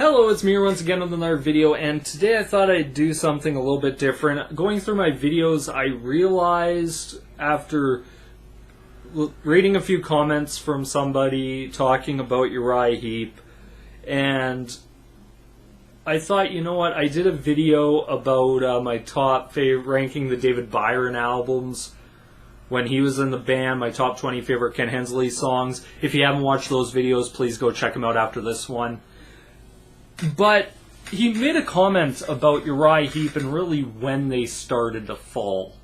Hello, it's me once again with another video, and today I thought I'd do something a little bit different. Going through my videos, I realized after reading a few comments from somebody talking about Uriah Heep, and I thought, you know what, I did a video about my top favorite, ranking the David Byron albums when he was in the band, my top 20 favorite Ken Hensley songs. If you haven't watched those videos, please go check them out after this one. But he made a comment about Uriah Heep and really when they started to fall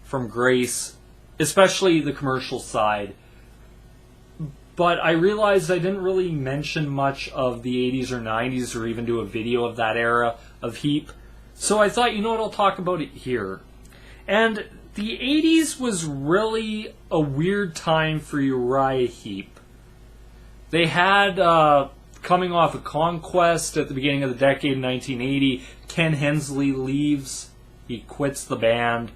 from grace, especially the commercial side. But I realized I didn't really mention much of the 80s or 90s or even do a video of that era of Heep. So I thought, you know what, I'll talk about it here. And the 80s was really a weird time for Uriah Heep. They had... coming off a Conquest at the beginning of the decade in 1980, Ken Hensley leaves. He quits the band.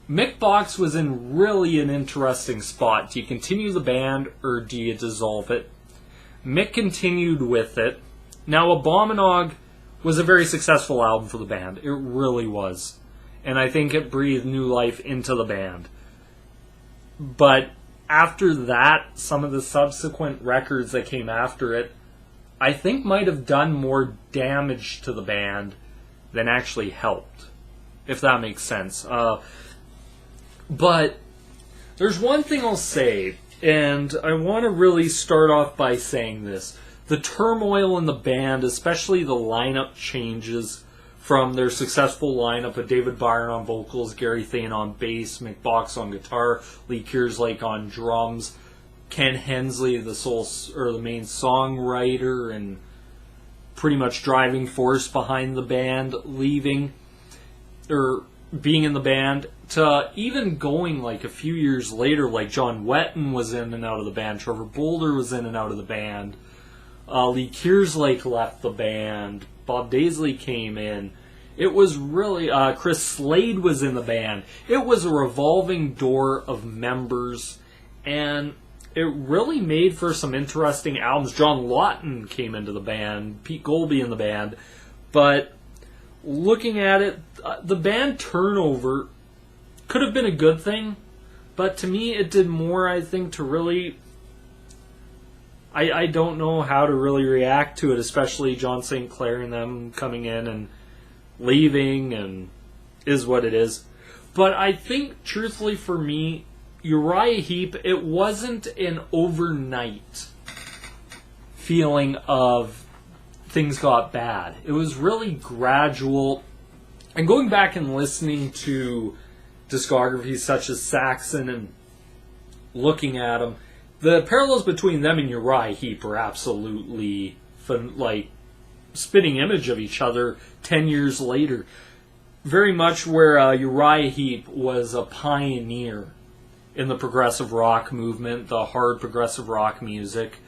Mick Box was in really an interesting spot. Do you continue the band or do you dissolve it? Mick continued with it. Now, Abominog was a very successful album for the band. It really was. And I think it breathed new life into the band. But after that, some of the subsequent records that came after it, I think might have done more damage to the band than actually helped, if that makes sense. But there's one thing I'll say, and I want to really start off by saying this. The turmoil in the band, especially the lineup changes from their successful lineup of David Byron on vocals, Gary Thane on bass, Mick Box on guitar, Lee Kearslake on drums, Ken Hensley, the main songwriter and pretty much driving force behind the band, leaving or being in the band, to even going like a few years later, like John Wetton was in and out of the band, Trevor Bolder was in and out of the band, Lee Kearslake left the band, Bob Daisley came in. It was really, Chris Slade was in the band. It was a revolving door of members, and it really made for some interesting albums. John Lawton came into the band, Pete Golby in the band, but looking at it, the band turnover could have been a good thing, but to me it did more, I think, to really... I don't know how to really react to it, especially John St. Clair and them coming in and leaving, and is what it is. But I think, truthfully for me, Uriah Heep, it wasn't an overnight feeling of things got bad. It was really gradual. And going back and listening to discographies such as Saxon and looking at them, the parallels between them and Uriah Heep are absolutely like spitting image of each other 10 years later. Very much where Uriah Heep was a pioneer in the progressive rock movement, the hard progressive rock music,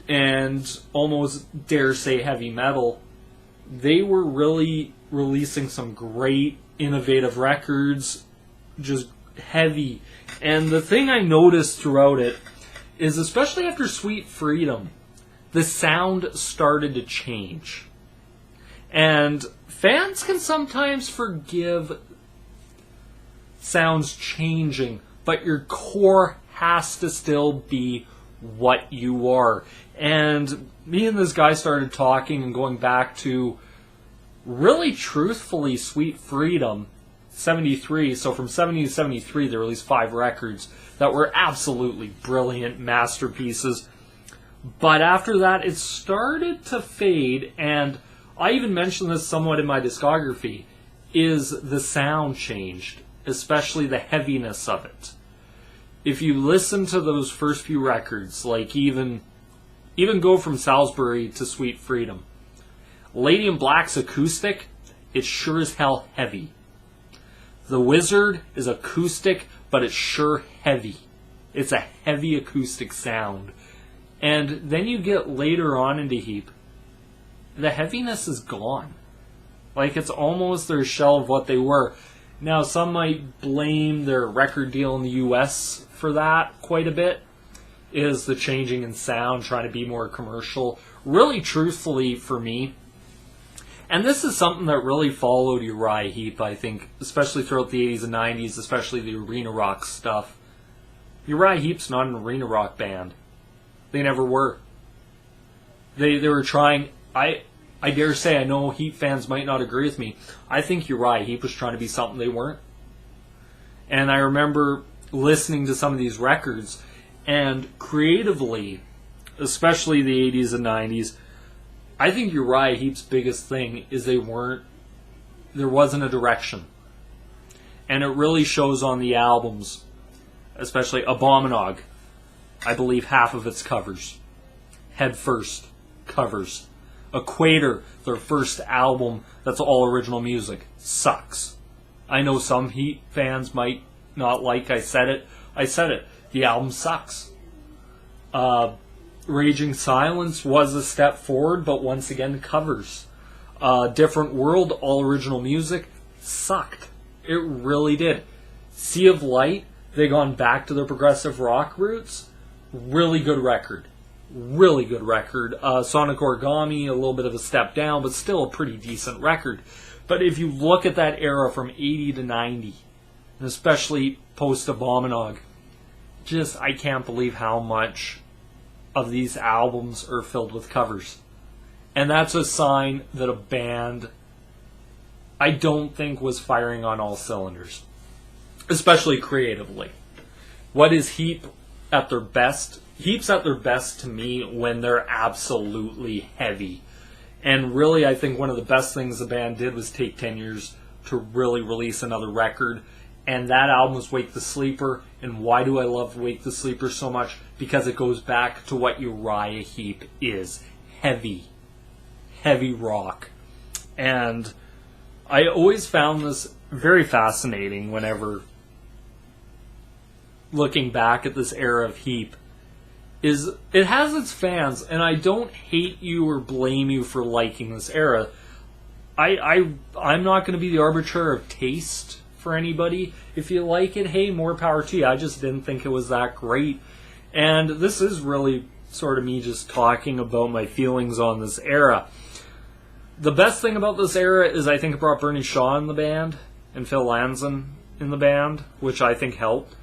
and almost dare say heavy metal. They were really releasing some great innovative records, just heavy. And the thing I noticed throughout it is, especially after Sweet Freedom, the sound started to change. And fans can sometimes forgive sounds changing, but your core has to still be what you are. And me and this guy started talking and going back to, really truthfully, Sweet Freedom 73. So from 70 to 73 they released 5 records that were absolutely brilliant masterpieces. But after that it started to fade, and I even mentioned this somewhat in my discography, is the sound changed, especially the heaviness of it. If you listen to those first few records, like even go from Salisbury to Sweet Freedom, Lady in Black's acoustic, it's sure as hell heavy. The Wizard is acoustic, but it's sure heavy. It's a heavy acoustic sound. And then you get later on into Heep, the heaviness is gone. Like, it's almost their shell of what they were. Now, some might blame their record deal in the US for that quite a bit. is the changing in sound, trying to be more commercial. Really, truthfully, for me, and this is something that really followed Uriah Heep, I think, especially throughout the 80s and 90s, especially the arena rock stuff. Uriah Heep's not an arena rock band. They never were. They were trying... I dare say, I know Heep fans might not agree with me. I think Uriah Heep was trying to be something they weren't. And I remember listening to some of these records, and creatively, especially the 80s and 90s, I think Uriah Heep's biggest thing is there wasn't a direction. And it really shows on the albums, especially Abominog. I believe half of its covers. Head First, covers. Equator, their first album that's all original music, sucks. I know some Heat fans might not like I said it. The album sucks. Raging Silence was a step forward, but once again, covers. Different World, all original music, sucked. It really did. Sea of Light, they gone back to their progressive rock roots. Really good record. Really good record. Sonic Origami, a little bit of a step down, but still a pretty decent record. But if you look at that era from 80 to 90, and especially post-Abominog, I can't believe how much of these albums are filled with covers. And that's a sign that a band, I don't think, was firing on all cylinders. Especially creatively. What is Heep at their best? Heap's at their best to me when they're absolutely heavy. And really, I think one of the best things the band did was take 10 years to really release another record. And that album was Wake the Sleeper. And why do I love Wake the Sleeper so much? Because it goes back to what Uriah Heep is. Heavy. Heavy rock. And I always found this very fascinating whenever looking back at this era of Heep. Is it has its fans, and I don't hate you or blame you for liking this era. I'm not going to be the arbiter of taste for anybody. If you like it, hey, more power to you. I just didn't think it was that great. And this is really sort of me just talking about my feelings on this era. The best thing about this era is I think it brought Bernie Shaw in the band and Phil Lanzon in the band, which I think helped.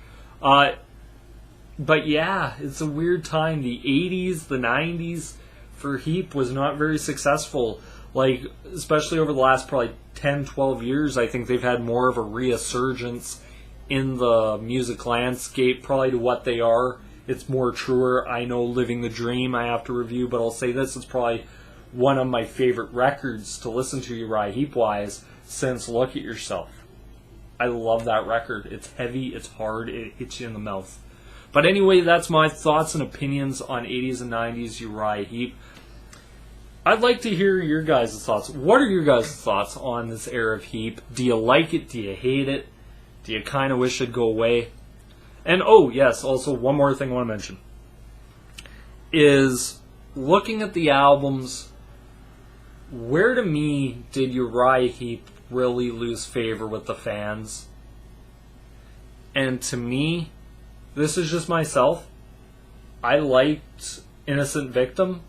But yeah, it's a weird time. The 80s, the 90s for Heep was not very successful. Like, especially over the last probably 10, 12 years, I think they've had more of a resurgence in the music landscape, probably to what they are. It's more truer. I know Living the Dream I have to review, but I'll say this, it's probably one of my favorite records to listen to Uriah Heep-wise since Look at Yourself. I love that record. It's heavy, it's hard, it hits you in the mouth. But anyway, that's my thoughts and opinions on 80s and 90s Uriah Heep. I'd like to hear your guys' thoughts. What are your guys' thoughts on this era of Heep? Do you like it? Do you hate it? Do you kind of wish it'd go away? And oh, yes, also one more thing I want to mention is looking at the albums, where to me did Uriah Heep really lose favor with the fans? And to me, this is just myself, I liked Innocent Victim.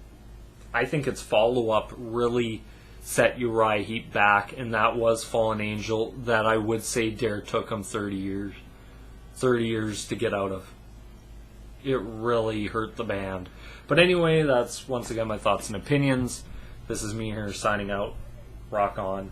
I think its follow-up really set Uriah Heep back, and that was Fallen Angel, that I would say Dare took him 30 years. 30 years to get out of. It really hurt the band. But anyway, that's once again my thoughts and opinions. This is me here signing out. Rock on.